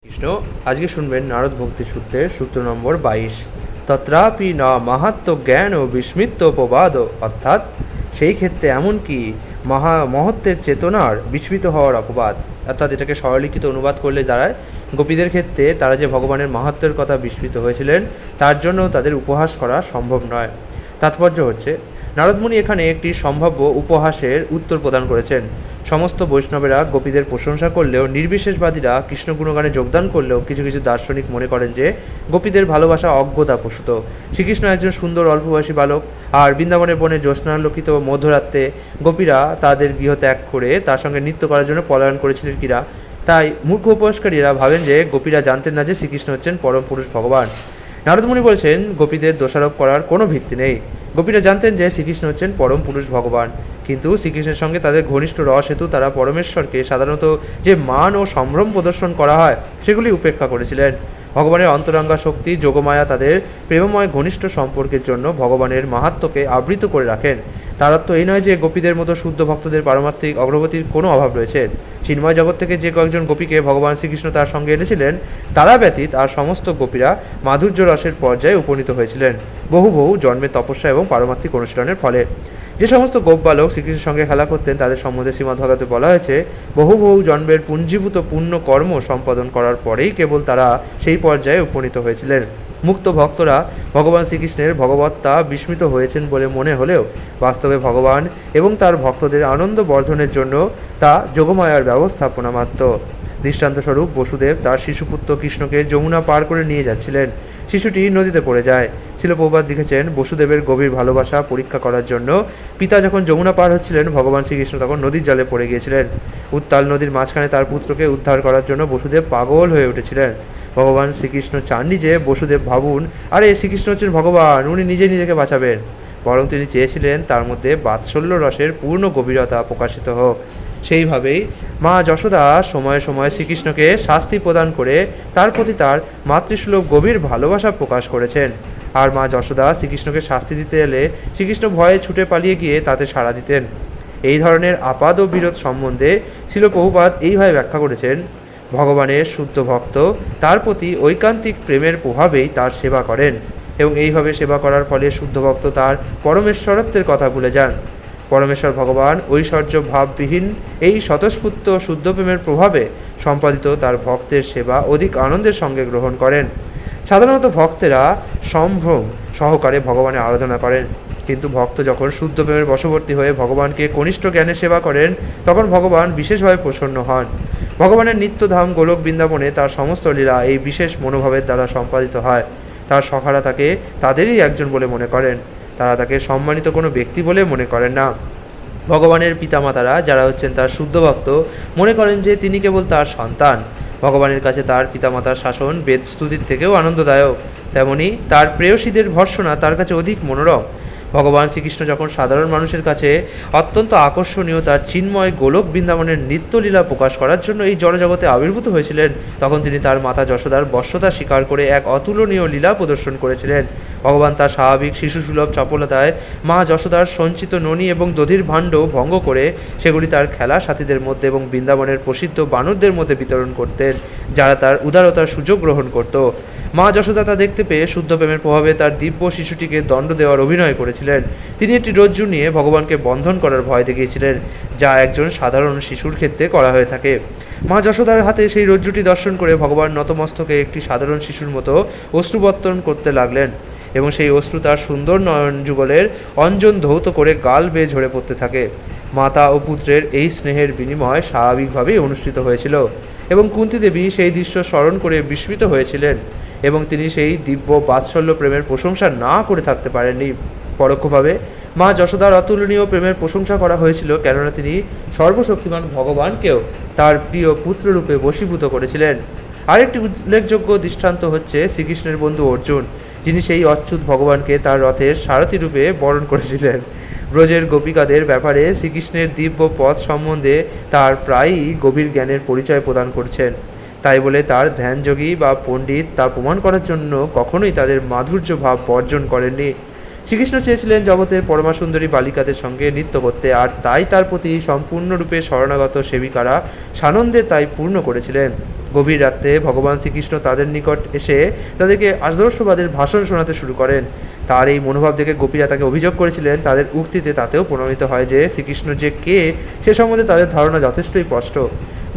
কৃষ্ণ আজকে শুনবেন নারদ ভক্তি সূত্রের সূত্র নম্বর 22। তত্রাপি না মাহাত্ম জ্ঞান ও বিস্মৃতোপবাদ, অর্থাৎ সেই ক্ষেত্রে এমনকি মহত্বের চেতনার বিস্মৃত হওয়ার অপবাদ। অর্থাৎ এটাকে সরলিখিত অনুবাদ করলে দাঁড়ায়, গোপীদের ক্ষেত্রে তারা যে ভগবানের মাহাত্ম্যের কথা বিস্মৃত হয়েছিলেন তার জন্য তাদের উপহাস করা সম্ভব নয়। তাৎপর্য হচ্ছে, নারদমুনি এখানে একটি সম্ভাব্য উপহাসের উত্তর প্রদান করেছেন। সমস্ত বৈষ্ণবেরা গোপীদের প্রশংসা করলেও, নির্বিশেষবাদীরা কৃষ্ণ গুণগানে যোগদান করলেও কিছু কিছু দার্শনিক মনে করেন যে গোপীদের ভালোবাসা অজ্ঞতাপ্রসূত। শ্রীকৃষ্ণ একজন সুন্দর অল্পবয়সী বালক, আর বৃন্দাবনের বনে জ্যোৎস্নালোকিত মধ্যরাত্রে গোপীরা তাদের গৃহ ত্যাগ করে তার সঙ্গে নৃত্য করার জন্য পলায়ন করেছিলেন কিনা। তাই মূর্খ উপহাসকারীরা ভাবেন যে গোপীরা জানতেন না যে শ্রীকৃষ্ণ হচ্ছেন পরম পুরুষ ভগবান। নারদমুনি বলছেন, গোপীদের দোষারোপ করার কোনো ভিত্তি নেই। গোপীরা জানতেন যে শ্রীকৃষ্ণ হচ্ছেন পরম পুরুষ ভগবান, কিন্তু শ্রীকৃষ্ণের সঙ্গে তাদের ঘনিষ্ঠ রস হেতু তারা পরমেশ্বরকে সাধারণত যে মান ও সম্ভ্রম প্রদর্শন করা হয় সেগুলি উপেক্ষা করেছিলেন। ভগবানের অন্তরঙ্গা শক্তি যোগমায়া তাদের প্রেমময় ঘনিষ্ঠ সম্পর্কের জন্য ভগবানের মাহাত্ম্যকে আবৃত করে রাখেন। তার অর্থ এই নয় যে গোপীদের মতো শুদ্ধ ভক্তদের পারমার্থিক অগ্রগতির কোনো অভাব রয়েছে। চিন্ময় জগৎ থেকে যে কয়েকজন গোপীকে ভগবান শ্রীকৃষ্ণ তার সঙ্গে এনেছিলেন তারা ব্যতীত আর সমস্ত গোপীরা মাধুর্য রসের পর্যায়ে উপনীত হয়েছিলেন বহু বহু জন্মের তপস্যা এবং পারমার্থিক অনুশীলনের ফলে। যে সমস্ত গোপ বালক শ্রীকৃষ্ণের সঙ্গে খেলা করতেন তাদের সম্বন্ধে শ্রীমদ্ভাগবতে বলা হয়েছে, বহু বহু জন্মের পুঞ্জীভূত পুণ্য কর্ম সম্পাদন করার পরেই কেবল তারা সেই পর্যায়ে উপনীত হয়েছিলেন। মুক্ত ভক্তরা ভগবান শ্রীকৃষ্ণের ভগবত্তা বিস্মিত হয়েছেন বলে মনে হলেও বাস্তবে ভগবান এবং তার ভক্তদের আনন্দ বর্ধনের জন্য তা যোগমায়ার ব্যবস্থাপনা মাত্র। দৃষ্টান্তস্বরূপ বসুদেব তার শিশুপুত্র কৃষ্ণকে যমুনা পার করে নিয়ে যাচ্ছিলেন। শিশুটি নদীতে পড়ে যায়। শিল প্রভুপাদ লিখেছেন, বসুদেবের গভীর ভালোবাসা পরীক্ষা করার জন্য পিতা যখন যমুনা পার হচ্ছিলেন, ভগবান শ্রীকৃষ্ণ তখন নদীর জলে পড়ে গিয়েছিলেন। উত্তাল নদীর মাঝখানে তার পুত্রকে উদ্ধার করার জন্য বসুদেব পাগল হয়ে উঠেছিলেন। ভগবান শ্রীকৃষ্ণ চাননি যে বসুদেব ভাবুন, আরে শ্রীকৃষ্ণ হচ্ছেন ভগবান, উনি নিজে নিজেকে বাঁচাবেন, বরং তিনি চেয়েছিলেন তার মধ্যে বাৎসল্য রসের পূর্ণ গভীরতা প্রকাশিত হোক। সেইভাবেই মা যশোদা সময়ে সময়ে শ্রীকৃষ্ণকে শাস্তি প্রদান করে তার প্রতি তার মাতৃসুলভ গভীর ভালোবাসা প্রকাশ করেছেন। আর মা যশোদা শ্রীকৃষ্ণকে শাস্তি দিতে এলে শ্রীকৃষ্ণ ভয়ে ছুটে পালিয়ে গিয়ে তাতে সাড়া দিতেন। এই ধরনের আপাদ ও বিরোধ সম্বন্ধে শিল প্রভুপাদ এইভাবে ব্যাখ্যা করেছেন, ভগবানের শুদ্ধ ভক্ত তার প্রতি ঐকান্তিক প্রেমের প্রভাবেই তার সেবা করেন, এবং এইভাবে সেবা করার ফলে শুদ্ধ ভক্ত তার পরমেশ্বরত্বের কথা ভুলে যান। পরমেশ্বর ভগবান ঐশ্বর্য ভাববিহীন এই স্বতঃস্ফূর্ত শুদ্ধ প্রেমের প্রভাবে সম্পাদিত তার ভক্তের সেবা অধিক আনন্দের সঙ্গে গ্রহণ করেন। সাধারণত ভক্তেরা সম্ভ্রম সহকারে ভগবানের আরাধনা করেন, কিন্তু ভক্ত যখন শুদ্ধ প্রেমের বশবর্তী হয়ে ভগবানকে কনিষ্ঠ জ্ঞানে সেবা করেন তখন ভগবান বিশেষভাবে প্রসন্ন হন। ভগবানের নিত্যধাম গোলক বৃন্দাবনে তার সমস্ত লীলা এই বিশেষ মনোভাবের দ্বারা সম্পাদিত হয়। তার সখারা তাকে তাদেরই একজন বলে মনে করেন, তারা তাকে সম্মানিত কোনো ব্যক্তি বলে মনে করেন না। ভগবানের পিতামাতারা যারা হচ্ছেন তার শুদ্ধ ভক্ত মনে করেন যে তিনি কেবল তার সন্তান। ভগবানের কাছে তার পিতামাতার শাসন বেদ স্তুতির থেকেও আনন্দদায়ক, তেমনি তার প্রেয়সীদের ভর্ৎসনা তার কাছে অধিক মনোরম। ভগবান শ্রীকৃষ্ণ যখন সাধারণ মানুষের কাছে অত্যন্ত আকর্ষণীয় তার চিন্ময় গোলক বৃন্দাবনের নিত্যলীলা প্রকাশ করার জন্য এই জড়জগতে আবির্ভূত হয়েছিলেন, তখন তিনি তার মাতা যশোদার বশ্যতা স্বীকার করে এক অতুলনীয় লীলা প্রদর্শন করেছিলেন। ভগবান তার স্বাভাবিক শিশুসুলভ চপলতায় মা যশোদার সঞ্চিত ননী এবং দধির ভাণ্ড ভঙ্গ করে সেগুলি তার খেলা সাথীদের মধ্যে এবং বৃন্দাবনের প্রসিদ্ধ বানরদের মধ্যে বিতরণ করতেন, যারা তার উদারতার সুযোগ গ্রহণ করত। মা যশোদা তা দেখতে পেয়ে শুদ্ধ প্রেমের প্রভাবে তার দিব্য শিশুটিকে দণ্ড দেওয়ার অভিনয় করেছিলেন। তিনি একটি রজ্জু নিয়ে ভগবানকে বন্ধন করার ভয় দেখিয়েছিলেন, যা একজন সাধারণ শিশুর ক্ষেত্রে করা হয়ে থাকে। মা যশোদার হাতে সেই রজ্জুটি দর্শন করে ভগবান নতমস্তকে একটি সাধারণ শিশুর মতো অশ্রুবর্তন করতে লাগলেন, এবং সেই অশ্রু তার সুন্দর নয়ন যুগলের অঞ্জন ধৌত করে গাল বেয়ে ঝরে পড়তে থাকে। মাতা ও পুত্রের এই স্নেহের বিনিময় স্বাভাবিকভাবেই অনুষ্ঠিত হয়েছিল, এবং কুন্তী দেবী সেই দৃশ্য স্মরণ করে বিস্মিত হয়েছিলেন, এবং তিনি সেই দিব্য বাৎসল্য প্রেমের প্রশংসা না করে থাকতে পারেননি। পরোক্ষভাবে মা যশোদার অতুলনীয় প্রেমের প্রশংসা করা হয়েছিল, কেননা তিনি সর্বশক্তিমান ভগবানকেও তার প্রিয় পুত্ররূপে বশীভূত করেছিলেন। আরেকটি উল্লেখযোগ্য দৃষ্টান্ত হচ্ছে শ্রীকৃষ্ণের বন্ধু অর্জুন, যিনি সেই অচ্যুত ভগবানকে তার রথের সারথি রূপে বরণ করেছিলেন। ব্রজের গোপিকাদের ব্যাপারে শ্রীকৃষ্ণের দিব্য পথ সম্বন্ধে তার প্রায়ই গভীর জ্ঞানের পরিচয় প্রদান করছেন। তাই বলে তার ধ্যানযোগী বা পণ্ডিত তা প্রমাণ করার জন্য কখনোই তাদের মাধুর্য ভাব বর্জন করেননি। শ্রীকৃষ্ণ চেয়েছিলেন জগতের পরমাসুন্দরী বালিকাদের সঙ্গে নৃত্য করতে, আর তাই তার প্রতি সম্পূর্ণরূপে শরণাগত সেবিকারা সানন্দে তাই পূর্ণ করেছিলেন। গভীর রাতে ভগবান শ্রীকৃষ্ণ তাদের নিকট এসে তাদেরকে আদর্শবাদের ভাষণ শোনাতে শুরু করেন। তার এই মনোভাব দেখে গোপীরা তাকে অভিযোগ করেছিলেন। তাদের উক্তিতে তাতেও প্রমাণিত হয় যে শ্রীকৃষ্ণ যে কে সে সম্বন্ধে তাদের ধারণা যথেষ্টই স্পষ্ট।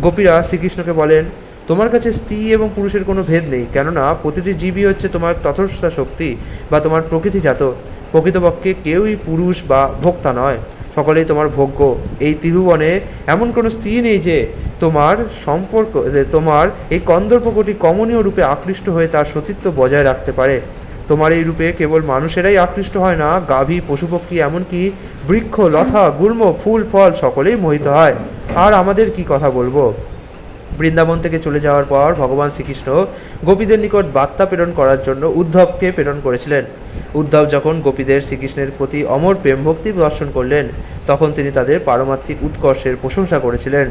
গোপীরা শ্রীকৃষ্ণকে বলেন, তোমার কাছে স্ত্রী এবং পুরুষের কোনো ভেদ নেই, কেননা প্রতিটি জীবই হচ্ছে তোমার তথস্থা শক্তি বা তোমার প্রকৃতিজাত। প্রকৃতপক্ষে কেউই পুরুষ বা ভোক্তা নয়, সকলেই তোমার ভোগ্য। এই ত্রিভুবনে এমন কোনো স্ত্রী নেই যে তোমার তোমার এই কন্দর্পকটি কমনীয় রূপে আকৃষ্ট হয়ে তার সতীত্ব বজায় রাখতে পারে। তোমার এই রূপে কেবল মানুষেরাই আকৃষ্ট হয় না, গাভী, পশুপক্ষী, এমনকি বৃক্ষ, লতা, গুল্ম, ফুল, ফল সকলেই মোহিত হয়। আর আমাদের কি কথা বলবো। বৃন্দাবন থেকে চলে যাওয়ার পর ভগবান শ্রীকৃষ্ণ গোপীদের নিকট বার্তা প্রেরণ করার জন্য উদ্ধবকে প্রেরণ করেছিলেন। উদ্ধব যখন গোপীদের শ্রীকৃষ্ণের প্রতি অমর প্রেম ভক্তি প্রদর্শন করলেন, তখন তিনি তাদের পারমাত্মিক উৎকর্ষের প্রশংসা করেছিলেন।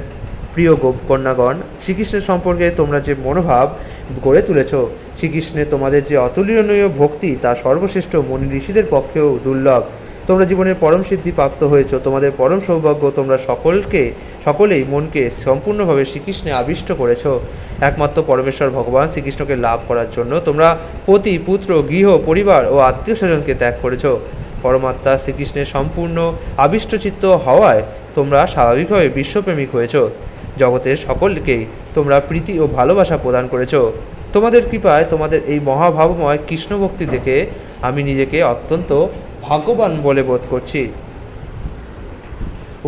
প্রিয় কন্যাগণ, শ্রীকৃষ্ণের সম্পর্কে তোমরা যে মনোভাব গড়ে তুলেছ, শ্রীকৃষ্ণে তোমাদের যে অতুলনীয় ভক্তি তা সর্বশ্রেষ্ঠ মুনি ঋষিদের পক্ষেও দুর্লভ। তোমরা জীবনের পরম সিদ্ধি প্রাপ্ত হয়েছ, তোমাদের পরম সৌভাগ্য। তোমরা সকলেই মনকে সম্পূর্ণভাবে শ্রীকৃষ্ণে আবিষ্ট করেছ। একমাত্র পরমেশ্বর ভগবান শ্রীকৃষ্ণকে লাভ করার জন্য তোমরা পতি, পুত্র, গৃহ, পরিবার ও আত্মীয় স্বজনকে ত্যাগ করেছ। পরমাত্মা শ্রীকৃষ্ণের সম্পূর্ণ আবিষ্টচিত্ত হওয়ায় তোমরা স্বাভাবিকভাবে বিশ্বপ্রেমিক হয়েছ। জগতের সকলকেই তোমরা প্রীতি ও ভালোবাসা প্রদান করেছ। তোমাদের কৃপায় তোমাদের এই মহাভাবময় কৃষ্ণভক্তি দেখে আমি নিজেকে অত্যন্ত ভাগ্যবান বলে বোধ করছি।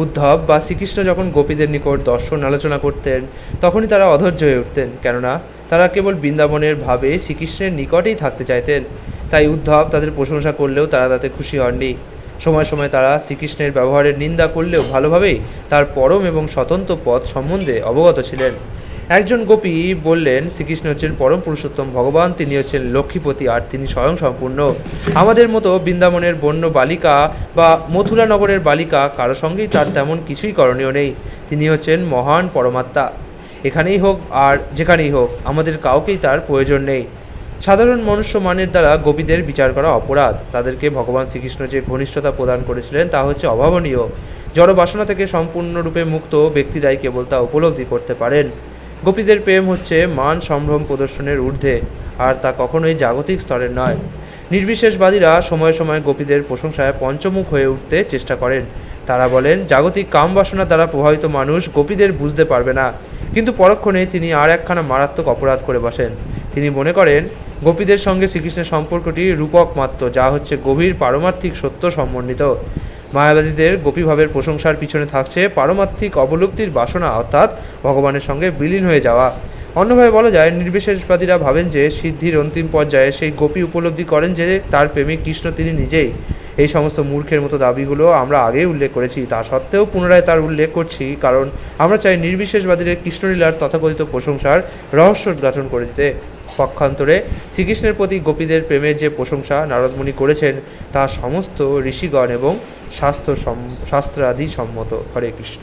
উদ্ধব বা শ্রীকৃষ্ণ যখন গোপীদের নিকট দর্শন আলোচনা করতেন, তখনই তারা অধৈর্য হয়ে উঠতেন, কেননা তারা কেবল বৃন্দাবনের ভাবে শ্রীকৃষ্ণের নিকটেই থাকতে চাইতেন। তাই উদ্ধব তাদের প্রশংসা করলেও তারা তাতে খুশি হননি। সময় সময় তারা শ্রীকৃষ্ণের ব্যবহারের নিন্দা করলেও ভালোভাবেই তার পরম এবং স্বতন্ত্র পথ সম্বন্ধে অবগত ছিলেন। একজন গোপী বললেন, শ্রীকৃষ্ণ হচ্ছেন পরম পুরুষোত্তম ভগবান, তিনি হচ্ছেন লক্ষ্মীপতি, আর তিনি স্বয়ং সম্পূর্ণ। আমাদের মতো বৃন্দাবনের বন্য বালিকা বা মথুরা নগরের বালিকা কারো সঙ্গেই তার তেমন কিছুই করণীয় নেই। তিনি হচ্ছেন মহান পরমাত্মা। এখানেই হোক আর যেখানেই হোক আমাদের কাউকেই তার প্রয়োজন নেই। সাধারণ মনুষ্য মানের দ্বারা গোপীদের বিচার করা অপরাধ। তাদেরকে ভগবান শ্রীকৃষ্ণ যে ঘনিষ্ঠতা প্রদান করেছিলেন তা হচ্ছে অভাবনীয়। জড় বাসনা থেকে সম্পূর্ণরূপে মুক্ত ব্যক্তিরাই কেবল তা উপলব্ধি করতে পারেন। গোপীদের প্রেম হচ্ছে মান সম্ভ্রম প্রদর্শনের ঊর্ধ্বে, আর তা কখনোই জাগতিক স্তরের নয়। নির্বিশেষবাদীরা সময়ে সময়ে গোপীদের প্রশংসায় পঞ্চমুখ হয়ে উঠতে চেষ্টা করেন। তারা বলেন, জাগতিক কাম বাসনা দ্বারা প্রভাবিত মানুষ গোপীদের বুঝতে পারবে না, কিন্তু পরক্ষণে তিনি আর একখানা মারাত্মক অপরাধ করে বসেন। তিনি মনে করেন গোপীদের সঙ্গে শ্রীকৃষ্ণের সম্পর্কটি রূপক মাত্র, যা হচ্ছে গভীর পারমার্থিক সত্য সমন্বিত। মায়াবাদীদের গোপীভাবের প্রশংসার পিছনে থাকছে পারমার্থিক অবলুপ্তির বাসনা, অর্থাৎ ভগবানের সঙ্গে বিলীন হয়ে যাওয়া। অন্যভাবে বলা যায়, নির্বিশেষবাদীরা ভাবেন যে সিদ্ধির অন্তিম পর্যায়ে সেই গোপী উপলব্ধি করেন যে তার প্রেমিক কৃষ্ণ তিনি নিজেই। এই সমস্ত মূর্খের মতো দাবিগুলো আমরা আগেই উল্লেখ করেছি, তা সত্ত্বেও পুনরায় তার উল্লেখ করছি, কারণ আমরা চাই নির্বিশেষবাদীদের কৃষ্ণলীলার তথাকথিত প্রশংসার রহস্য উদ্ঘাটন করে দিতে। পক্ষান্তরে শ্রীকৃষ্ণের প্রতি গোপীদের প্রেমের যে প্রশংসা নারদমুনি করেছেন তা সমস্ত ঋষিগণ এবং শাস্ত্রাদি সম্মত। হরে কৃষ্ণ।